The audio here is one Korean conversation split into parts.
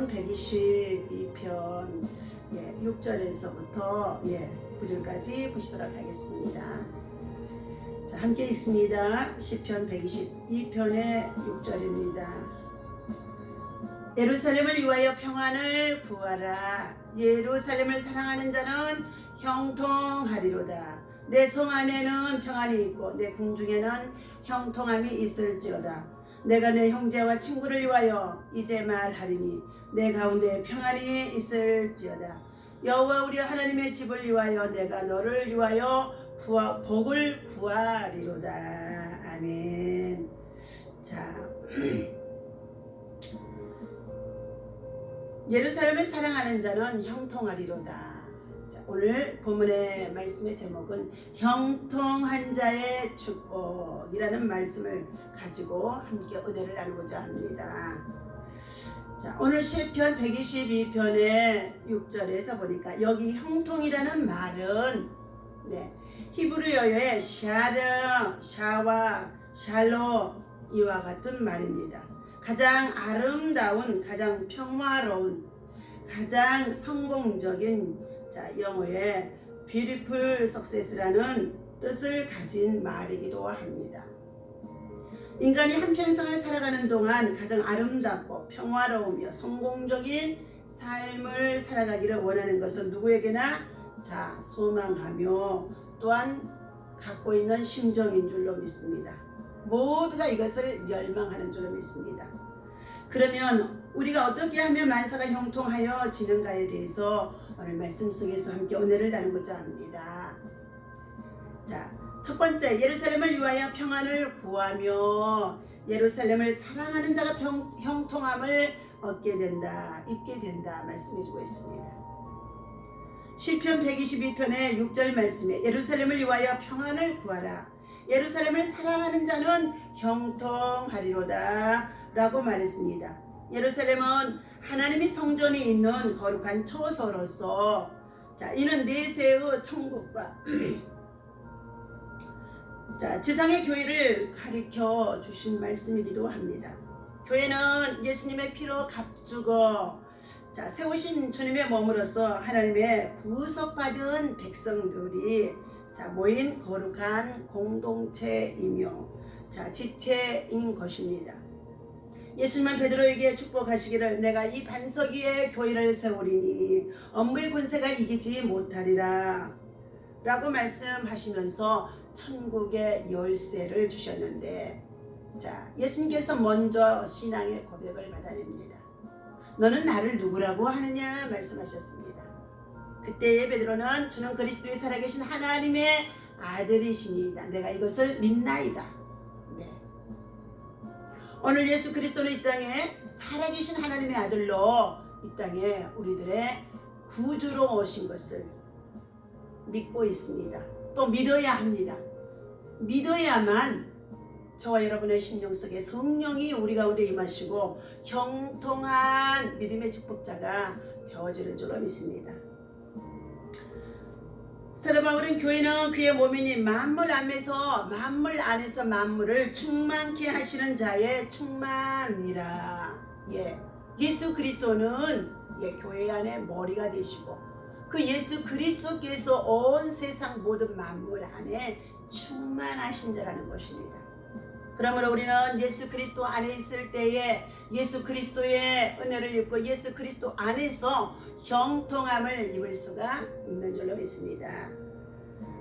시편 122편 6절에서부터 9절까지 보시도록 하겠습니다. 자, 함께 읽습니다. 시편 122편의 6절입니다. 예루살렘을 위하여 평안을 구하라. 예루살렘을 사랑하는 자는 형통하리로다. 내 성 안에는 평안이 있고 내 궁중에는 형통함이 있을지어다. 내가 내 형제와 친구를 위하여 이제 말하리니 내 가운데 평안이 있을지어다. 여호와 우리 하나님의 집을 위하여 내가 너를 위하여 복을 구하리로다. 아멘. 자, 예루살렘을 사랑하는 자는 형통하리로다. 오늘 본문의 말씀의 제목은 형통한 자의 축복이라는 말씀을 가지고 함께 은혜를 나누고자 합니다. 자, 오늘 시편 122편의 6절에서 보니까 여기 형통이라는 말은 히브리어의 샤르, 샤와, 샬로 이와 같은 말입니다. 가장 아름다운, 가장 평화로운, 가장 성공적인 영어의 beautiful success라는 뜻을 가진 말이기도 합니다. 인간이 한평생을 살아가는 동안 가장 아름답고 평화로우며 성공적인 삶을 살아가기를 원하는 것은 누구에게나 소망하며 또한 갖고 있는 심정인 줄로 믿습니다. 모두 다 이것을 열망하는 줄로 믿습니다. 그러면 우리가 어떻게 하면 만사가 형통하여지는가에 대해서 오늘 말씀 속에서 함께 은혜를 나누고자 합니다. 자, 첫 번째, 예루살렘을 위하여 평안을 구하며 예루살렘을 사랑하는 자가 형통함을 얻게 된다, 입게 된다 말씀해주고 있습니다. 시편 122편의 6절 말씀에 예루살렘을 위하여 평안을 구하라. 예루살렘을 사랑하는 자는 형통하리로다 라고 말했습니다. 예루살렘은 하나님의 성전이 있는 거룩한 처소로서 이는 내세의 천국과 지상의 교회를 가리켜 주신 말씀이기도 합니다. 교회는 예수님의 피로 값주고 세우신 주님의 몸으로서 하나님의 구속받은 백성들이 모인 거룩한 공동체이며 지체인 것입니다. 예수님은 베드로에게 축복하시기를 내가 이 반석 위에 교회를 세우리니 엄부의 권세가 이기지 못하리라 라고 말씀하시면서 천국의 열쇠를 주셨는데 예수님께서 먼저 신앙의 고백을 받아냅니다. 너는 나를 누구라고 하느냐 말씀하셨습니다. 그때의 베드로는 주는 그리스도의 살아계신 하나님의 아들이시니이다. 내가 이것을 믿나이다. 오늘 예수 그리스도는 이 땅에 살아계신 하나님의 아들로 이 땅에 우리들의 구주로 오신 것을 믿고 있습니다. 또 믿어야 합니다. 믿어야만 저와 여러분의 심령 속에 성령이 우리 가운데 임하시고 형통한 믿음의 축복자가 되어지는 줄로 믿습니다. 사도 바울은 교회는 그의 몸이니 만물 안에서 만물을 충만케 하시는 자의 충만이라. 예수 그리스도는 교회 안에 머리가 되시고 그 예수 그리스도께서 온 세상 모든 만물 안에 충만하신 자라는 것입니다. 그러므로 우리는 예수 그리스도 안에 있을 때에 예수 그리스도의 은혜를 입고 예수 그리스도 안에서 형통함을 입을 수가 있는 줄로 믿습니다.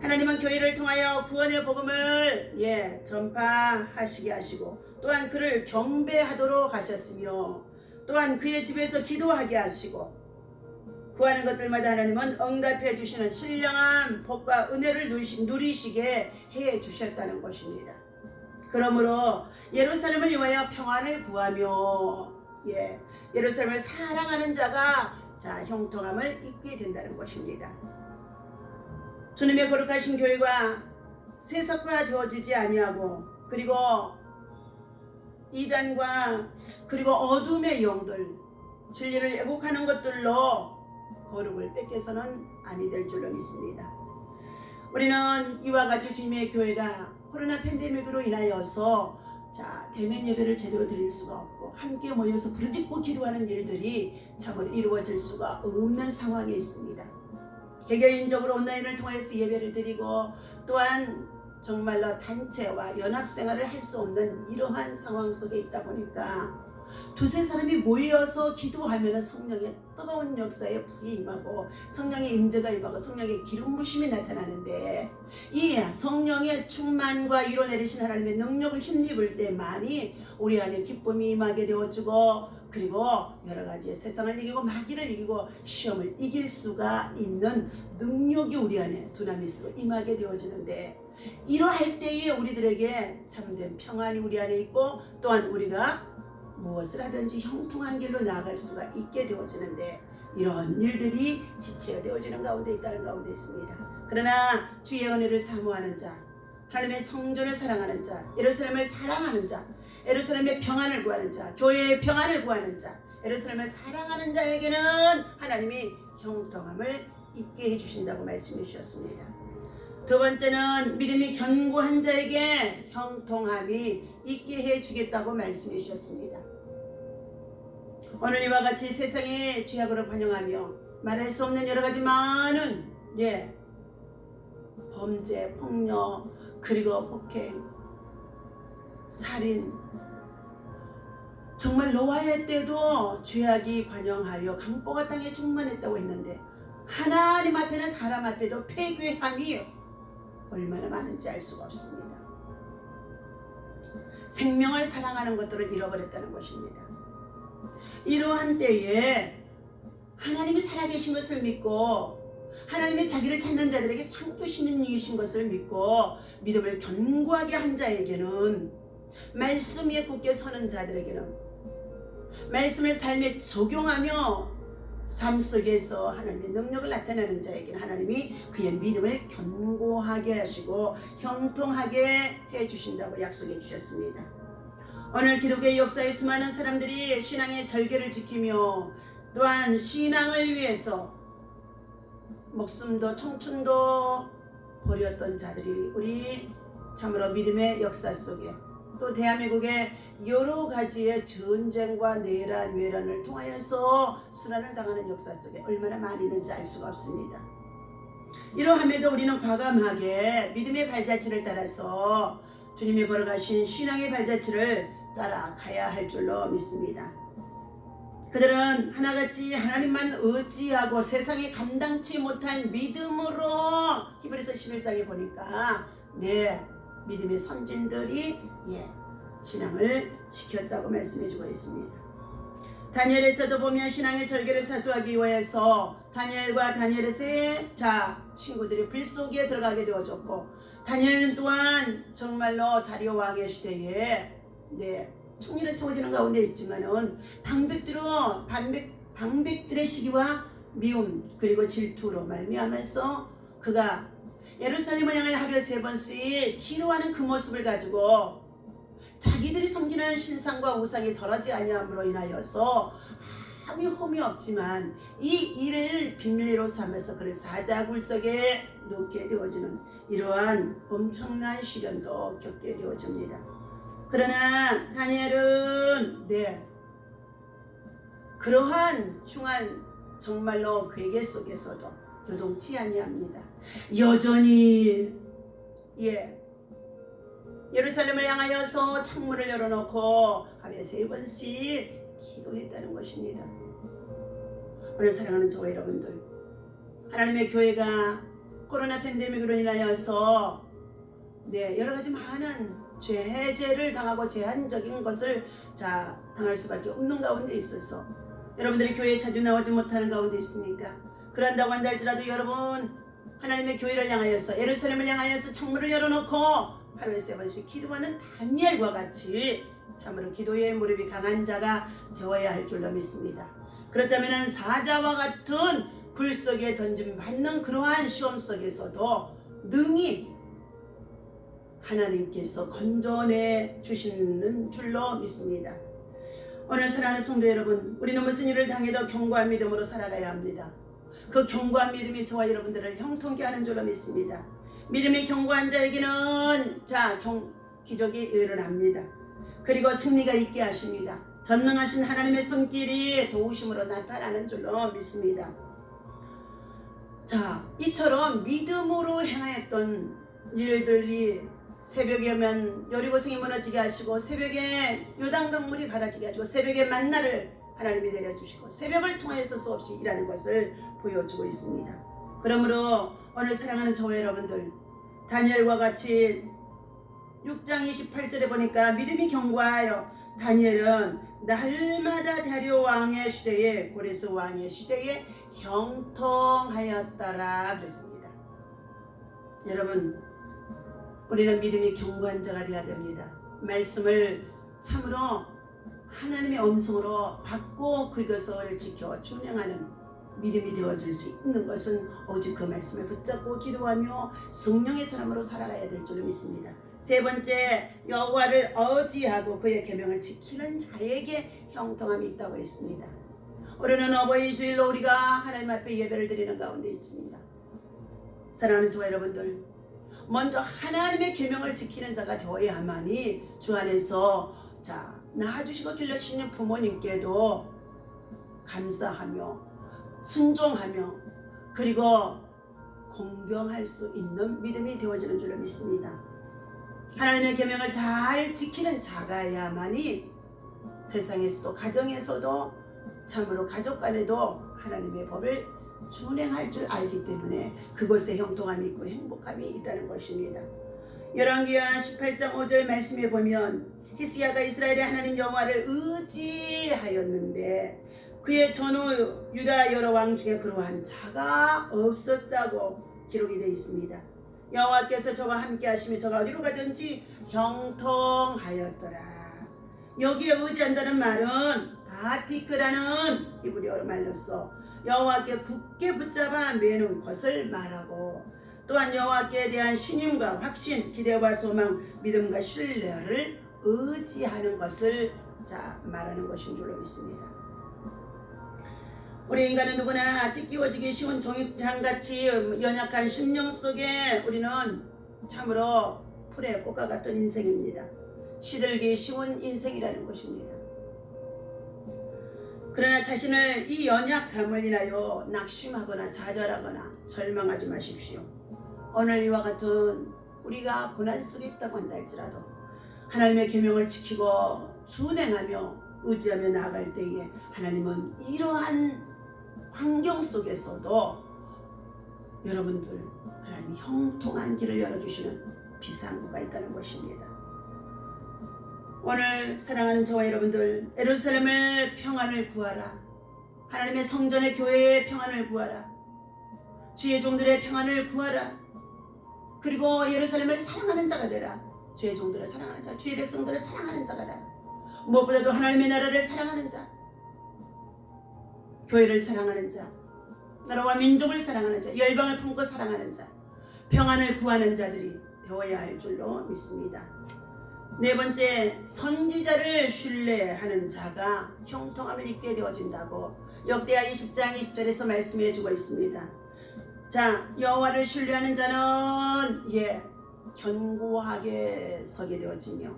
하나님은 교회를 통하여 구원의 복음을 전파하시게 하시고 또한 그를 경배하도록 하셨으며 또한 그의 집에서 기도하게 하시고 구하는 것들마다 하나님은 응답해 주시는 신령한 복과 은혜를 누리시게 해 주셨다는 것입니다. 그러므로 예루살렘을 위하여 평안을 구하며 예루살렘을 사랑하는 자가 형통함을 입게 된다는 것입니다. 주님의 거룩하신 교회가 세속화 되어지지 아니하고 그리고 이단과 그리고 어둠의 영들 진리를 왜곡하는 것들로 거룩을 뺏겨서는 아니 될 줄로 믿습니다. 우리는 이와 같이 주님의 교회가 코로나 팬데믹으로 인하여서 자, 대면 예배를 제대로 드릴 수가 없고 함께 모여서 부르짖고 기도하는 일들이 참으로 이루어질 수가 없는 상황에 있습니다. 개개인적으로 온라인을 통해서 예배를 드리고 또한 정말로 단체와 연합생활을 할 수 없는 이러한 상황 속에 있다 보니까 두세 사람이 모여서 기도하면 성령의 뜨거운 역사에 불이 임하고 성령의 임재가 임하고 성령의 기름 부심이 나타나는데 이 성령의 충만과 이뤄내리신 하나님의 능력을 힘입을 때만이 우리 안에 기쁨이 임하게 되어지고 그리고 여러 가지 세상을 이기고 마귀를 이기고 시험을 이길 수가 있는 능력이 우리 안에 두나미스로 임하게 되어지는데 이러할 때에 우리들에게 참된 평안이 우리 안에 있고 또한 우리가 무엇을 하든지 형통한 길로 나아갈 수가 있게 되어지는데 이런 일들이 지체가 되어지는 가운데 있다는 가운데 있습니다. 그러나 주의 은혜를 사모하는 자, 하나님의 성전을 사랑하는 자, 예루살렘을 사랑하는 자, 예루살렘의 평안을 구하는 자, 교회의 평안을 구하는 자, 예루살렘을 사랑하는 자에게는 하나님이 형통함을 있게 해주신다고 말씀해 주셨습니다. 두 번째는 믿음이 견고한 자에게 형통함이 있게 해주겠다고 말씀해 주셨습니다. 오늘 이와 같이 세상의 죄악으로 반영하며 말할 수 없는 여러 가지 많은 범죄, 폭력, 그리고 폭행, 살인 정말 노아의 때도 죄악이 관영하여 강포가 땅에 충만했다고 했는데 하나님 앞에는 사람 앞에도 폐괴함이 얼마나 많은지 알 수가 없습니다. 생명을 사랑하는 것들을 잃어버렸다는 것입니다. 이러한 때에 하나님이 살아계신 것을 믿고 하나님의 자기를 찾는 자들에게 상 주시는 이신 것을 믿고 믿음을 견고하게 한 자에게는 말씀 위에 굳게 서는 자들에게는 말씀을 삶에 적용하며 삶 속에서 하나님의 능력을 나타내는 자에게는 하나님이 그의 믿음을 견고하게 하시고 형통하게 해주신다고 약속해 주셨습니다. 오늘 기독교의 역사에 수많은 사람들이 신앙의 절개를 지키며 또한 신앙을 위해서 목숨도 청춘도 버렸던 자들이 우리 참으로 믿음의 역사 속에 또 대한민국의 여러 가지의 전쟁과 내란, 외란을 통하여서 순환을 당하는 역사 속에 얼마나 많이 있는지 알 수가 없습니다. 이러함에도 우리는 과감하게 믿음의 발자취를 따라서 주님이 걸어가신 신앙의 발자취를 따라가야 할 줄로 믿습니다. 그들은 하나같이 하나님만 의지하고 세상에 감당치 못한 믿음으로 히브리서 11장에 보니까 믿음의 선진들이 신앙을 지켰다고 말씀해주고 있습니다. 다니엘에서도 보면 신앙의 절개를 사수하기 위해서 다니엘과 다니엘의 세 친구들이 불 속에 들어가게 되어졌고 다니엘은 또한 정말로 다리오 왕의 시대에 총리를 세워지는 가운데 있지만은 방백들의 시기와 미움 그리고 질투로 말미암아서 그가 예루살렘을 향하여 하루에 3번씩 기도하는 그 모습을 가지고 자기들이 섬기는 신상과 우상에 절하지 아니함으로 인하여서 아무 흠이 없지만 이 일을 비밀로 삼아서 그를 사자굴석에 놓게 되어지는 이러한 엄청난 시련도 겪게 되어집니다. 그러나 다니엘은 그러한 흉한 정말로 괴계 속에서도 요동치 아니합니다. 여전히 예루살렘을 향하여서 창문을 열어놓고 하루에 3번씩 기도했다는 것입니다. 오늘 사랑하는 저와 여러분들, 하나님의 교회가 코로나 팬데믹으로 인하여서 여러 가지 많은 죄해제를 당하고 제한적인 것을 당할 수밖에 없는 가운데 있어서 여러분들이 교회에 자주 나오지 못하는 가운데 있습니까? 그런다고 한다 할지라도 여러분 하나님의 교회를 향하여서 예루살렘을 향하여서 창문을 열어놓고 하루에 3번씩 기도하는 다니엘과 같이 참으로 기도의 무릎이 강한 자가 되어야 할 줄로 믿습니다. 그렇다면 사자와 같은 불 속에 던짐받는 그러한 시험 속에서도 능히 하나님께서 건져내 주시는 줄로 믿습니다. 오늘 사랑하는 성도 여러분, 우리는 무슨 일을 당해도 견고한 믿음으로 살아가야 합니다. 그 견고한 믿음이 저와 여러분들을 형통케 하는 줄로 믿습니다. 믿음이 견고한 자에게는 기적이 일어납니다. 그리고 승리가 있게 하십니다. 전능하신 하나님의 손길이 도우심으로 나타나는 줄로 믿습니다. 자, 이처럼 믿음으로 행하였던 일들이 새벽에 오면 여리고성이 무너지게 하시고, 새벽에 요단강 물이 갈아지게 하시고, 새벽에 만나를 하나님이 내려주시고, 새벽을 통해서 수없이 일하는 것을 보여주고 있습니다. 그러므로 오늘 사랑하는 저와 여러분들, 다니엘과 같이 6장 28절에 보니까 믿음이 견고하여 다니엘은 날마다 다리오 왕의 시대에, 고레스 왕의 시대에 형통하였더라 그랬습니다. 여러분, 우리는 믿음이 견고한 자가 되어야 됩니다. 말씀을 참으로 하나님의 음성으로 받고 그것을 지켜 준행하는 믿음이 되어질 수 있는 것은 오직 그 말씀을 붙잡고 기도하며 성령의 사람으로 살아가야 될 줄 믿습니다. 세 번째, 여호와를 의지하고 그의 계명을 지키는 자에게 형통함이 있다고 했습니다. 우리는 어버이 주일로 우리가 하나님 앞에 예배를 드리는 가운데 있습니다. 사랑하는 저와 여러분들, 먼저 하나님의 계명을 지키는 자가 되어야만이 주 안에서 낳아주시고 길러주시는 부모님께도 감사하며 순종하며 그리고 공경할 수 있는 믿음이 되어지는 줄로 믿습니다. 하나님의 계명을 잘 지키는 자가야만이 세상에서도 가정에서도 참으로 가족 간에도 하나님의 법을 준행할 줄 알기 때문에 그곳에 형통함이 있고 행복함이 있다는 것입니다. 열왕기하 18장 5절 말씀에 보면 히스기야가 이스라엘의 하나님 여호와를 의지하였는데 그의 전후 유다 여러 왕 중에 그러한 자가 없었다고 기록이 되어 있습니다. 여호와께서 저와 함께 하시며 저가 어디로 가든지 형통하였더라. 여기에 의지한다는 말은 바티크라는 히브리어 말로써 여호와께 굳게 붙잡아 매는 것을 말하고, 또한 여호와께 대한 신임과 확신, 기대와 소망, 믿음과 신뢰를 의지하는 것을 말하는 것인 줄로 믿습니다. 우리 인간은 누구나 찢기워지기 쉬운 종이장같이 연약한 심령 속에 우리는 참으로 풀의 꽃과 같은 인생입니다. 시들기 쉬운 인생이라는 것입니다. 그러나 자신을 이 연약함을 인하여 낙심하거나 좌절하거나 절망하지 마십시오. 오늘 이와 같은 우리가 고난 속에 있다고 한다 할지라도 하나님의 계명을 지키고 준행하며 의지하며 나아갈 때에 하나님은 이러한 환경 속에서도 여러분들 하나님이 형통한 길을 열어주시는 비상구가 있다는 것입니다. 오늘 사랑하는 저와 여러분들, 예루살렘을 평안을 구하라. 하나님의 성전의 교회의 평안을 구하라. 주의 종들의 평안을 구하라. 그리고 예루살렘을 사랑하는 자가 되라. 주의 종들을 사랑하는 자, 주의 백성들을 사랑하는 자가 되라. 무엇보다도 하나님의 나라를 사랑하는 자, 교회를 사랑하는 자, 나라와 민족을 사랑하는 자, 열방을 품고 사랑하는 자, 평안을 구하는 자들이 되어야 할 줄로 믿습니다. 네 번째, 선지자를 신뢰하는 자가 형통함을 입게 되어진다고 역대하 20장 20절에서 말씀해 주고 있습니다. 여호와를 신뢰하는 자는 견고하게 서게 되어지며,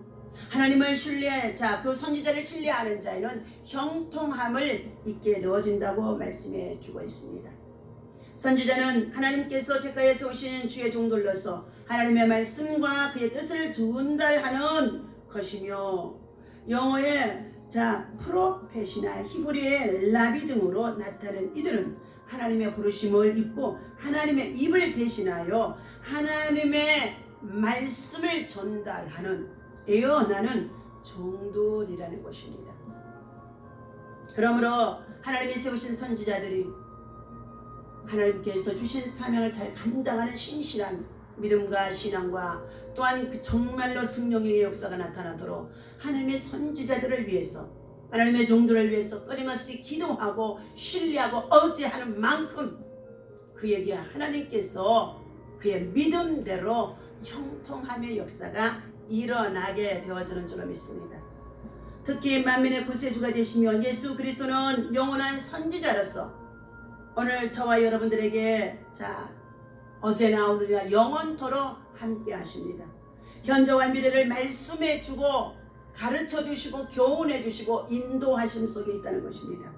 하나님을 그 선지자를 신뢰하는 자에는 형통함을 입게 되어진다고 말씀해 주고 있습니다. 선지자는 하나님께서 객가에 세우신 주의 종들로서 하나님의 말씀과 그의 뜻을 전달하는 것이며, 영어의 프로페시나 히브리의 라비 등으로 나타낸 이들은 하나님의 부르심을 입고 하나님의 입을 대신하여 하나님의 말씀을 전달하는 예언하는 종들이라는 것입니다. 그러므로 하나님이 세우신 선지자들이 하나님께서 주신 사명을 잘 감당하는 신실한 믿음과 신앙과 또한 그 정말로 성령의 역사가 나타나도록 하나님의 선지자들을 위해서, 하나님의 종들을 위해서 끊임없이 기도하고 신뢰하고 의지하는 만큼 그에게 하나님께서 그의 믿음대로 형통함의 역사가 일어나게 되어지는 줄로 믿습니다. 특히 만민의 구세주가 되시며 예수 그리스도는 영원한 선지자로서 오늘 저와 여러분들에게 어제나 오늘이나 영원토록 함께 하십니다. 현재와 미래를 말씀해 주고 가르쳐 주시고 교훈해 주시고 인도하심 속에 있다는 것입니다.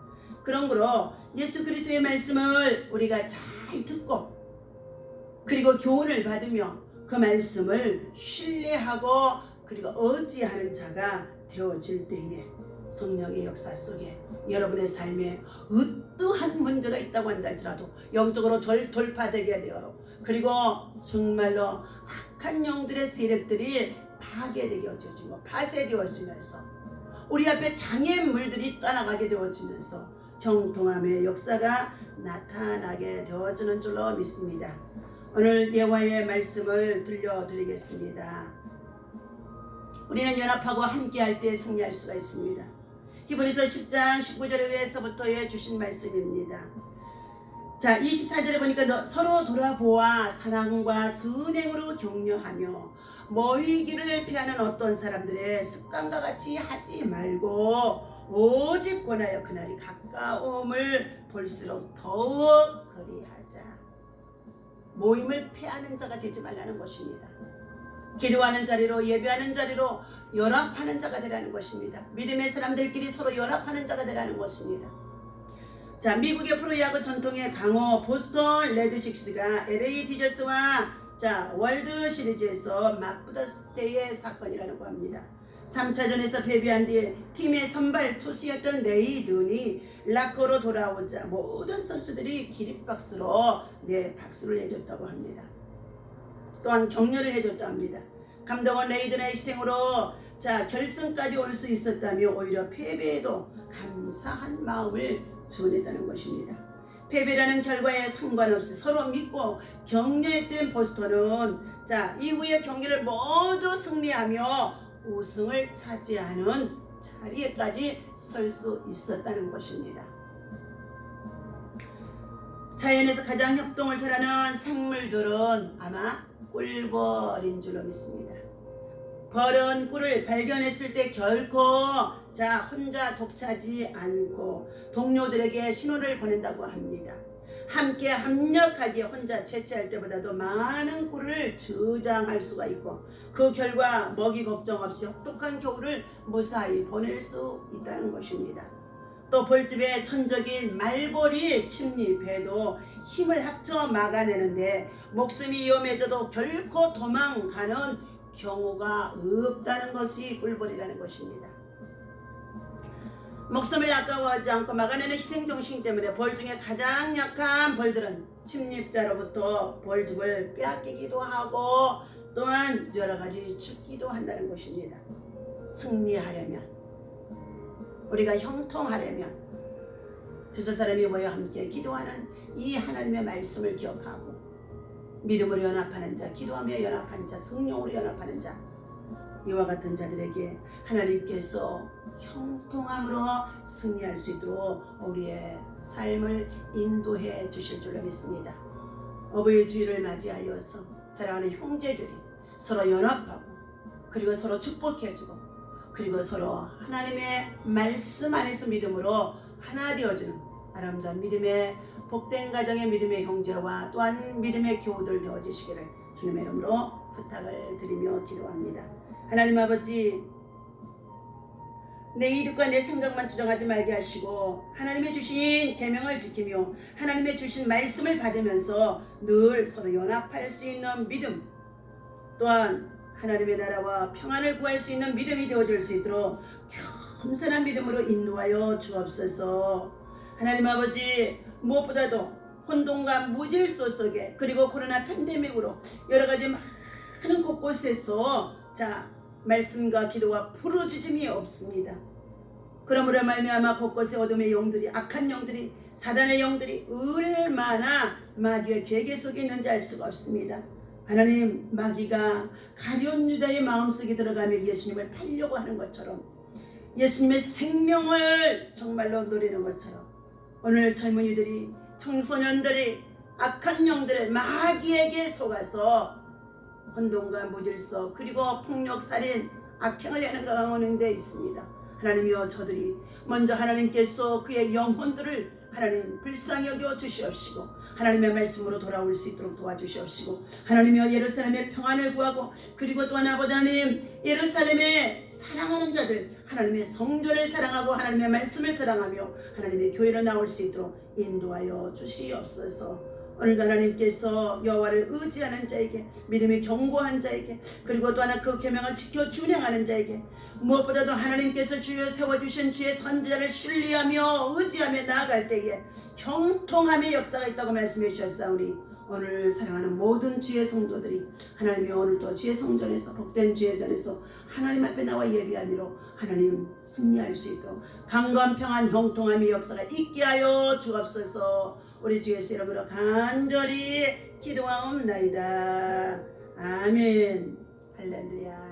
그런 거로 예수 그리스도의 말씀을 우리가 잘 듣고 그리고 교훈을 받으며 그 말씀을 신뢰하고 그리고 의지하는 자가 되어질 때에 성령의 역사 속에 여러분의 삶에 어떠한 문제가 있다고 한다 할지라도 영적으로 돌파되게 되어 그리고 정말로 악한 영들의 세력들이 파괴되어지고 파쇄되어지면서 우리 앞에 장애물들이 떠나가게 되어지면서 형통함의 역사가 나타나게 되어지는 줄로 믿습니다. 오늘 예화의 말씀을 들려드리겠습니다. 우리는 연합하고 함께할 때 승리할 수가 있습니다. 히브리서 10장 19절에서부터 주신 말씀입니다. 자, 24절에 보니까 서로 돌아보아 사랑과 선행으로 격려하며 모이기를 피하는 어떤 사람들의 습관과 같이 하지 말고 오직 권하여 그날이 가까움을 볼수록 더욱 그리하자. 모임을 피하는 자가 되지 말라는 것입니다. 기도하는 자리로 예배하는 자리로 연합하는 자가 되라는 것입니다. 믿음의 사람들끼리 서로 연합하는 자가 되라는 것입니다. 자, 미국의 프로야구 전통의 강호 보스턴 레드식스가 LA 디저스와 월드 시리즈에서 맞붙었을 때의 사건이라고 합니다. 3차전에서 패배한 뒤 팀의 선발 투수였던 레이든이 락커로 돌아오자 모든 선수들이 기립박수로 박수를 해줬다고 합니다. 또한 격려를 해줬다고 합니다. 감독은 레이든의 희생으로 결승까지 올 수 있었다며 오히려 패배에도 감사한 마음을 전했다는 것입니다. 패배라는 결과에 상관없이 서로 믿고 격려했던 보스턴은 이후의 경기를 모두 승리하며 우승을 차지하는 자리에까지 설 수 있었다는 것입니다. 자연에서 가장 협동을 잘하는 생물들은 아마 꿀벌인 줄로 믿습니다. 벌은 꿀을 발견했을 때 결코 혼자 독차지 않고 동료들에게 신호를 보낸다고 합니다. 함께 합력하게 혼자 채취할 때보다도 많은 꿀을 저장할 수가 있고 그 결과 먹이 걱정 없이 혹독한 겨울을 무사히 보낼 수 있다는 것입니다. 또 벌집에 천적인 말벌이 침입해도 힘을 합쳐 막아내는데 목숨이 위험해져도 결코 도망가는 경우가 없다는 것이 꿀벌이라는 것입니다. 목숨을 아까워하지 않고 막아내는 희생정신 때문에 벌 중에 가장 약한 벌들은 침입자로부터 벌집을 빼앗기기도 하고 또한 여러 가지 죽기도 한다는 것입니다. 승리하려면 우리가 형통하려면 두세 사람이 모여 함께 기도하는 이 하나님의 말씀을 기억하고 믿음으로 연합하는 자, 기도하며 연합하는 자, 성령으로 연합하는 자, 이와 같은 자들에게 하나님께서 형통함으로 승리할 수 있도록 우리의 삶을 인도해 주실 줄로 믿습니다. 어버이 주일을 맞이하여서 사랑하는 형제들이 서로 연합하고 그리고 서로 축복해주고 그리고 서로 하나님의 말씀 안에서 믿음으로 하나 되어주는 아름다운 믿음의 복된 가정의 믿음의 형제와 또한 믿음의 교우들 되어주시기를 주님의 이름으로 부탁을 드리며 기도합니다. 하나님 아버지, 내 이득과 내 생각만 주장하지 말게 하시고 하나님의 주신 계명을 지키며 하나님의 주신 말씀을 받으면서 늘 서로 연합할 수 있는 믿음, 또한 하나님의 나라와 평안을 구할 수 있는 믿음이 되어질 수 있도록 겸손한 믿음으로 인도하여 주옵소서. 하나님 아버지, 무엇보다도 혼돈과 무질서 속에 그리고 코로나 팬데믹으로 여러 가지 많은 곳곳에서 말씀과 기도와 부르짖음이 없습니다. 그러므로 말미암아 곳곳에 어둠의 영들이, 악한 영들이, 사단의 영들이 얼마나 마귀의 계계 속에 있는지 알 수가 없습니다. 하나님, 마귀가 가룟 유다의 마음속에 들어가며 예수님을 팔려고 하는 것처럼 예수님의 생명을 정말로 노리는 것처럼 오늘 젊은이들이, 청소년들이 악한 영들을 마귀에게 속아서 혼돈과 무질서 그리고 폭력, 살인, 악행을 행하는 데 있습니다. 하나님이여, 저들이 먼저 하나님께서 그의 영혼들을 하나님 불쌍히 여겨 주시옵시고 하나님의 말씀으로 돌아올 수 있도록 도와주시옵시고 하나님이여 예루살렘의 평안을 구하고 그리고 또한 아버지 하나님 예루살렘에 사랑하는 자들 하나님의 성전을 사랑하고 하나님의 말씀을 사랑하며 하나님의 교회로 나올 수 있도록 인도하여 주시옵소서. 오늘도 하나님께서 여호와를 의지하는 자에게 믿음이 견고한 자에게 그리고 또 하나 그 계명을 지켜 준행하는 자에게 무엇보다도 하나님께서 주여 세워주신 주의 선지자를 신뢰하며 의지하며 나아갈 때에 형통함의 역사가 있다고 말씀해 주셨사오니 오늘 사랑하는 모든 주의 성도들이 하나님이 오늘도 주의 성전에서 복된 주의 전에서 하나님 앞에 나와 예비함으로 하나님 승리할 수 있도록 강건 평안 형통함의 역사가 있게 하여 주옵소서. 우리 주 예수 이름으로 간절히 기도하옵나이다. 아멘. 할렐루야.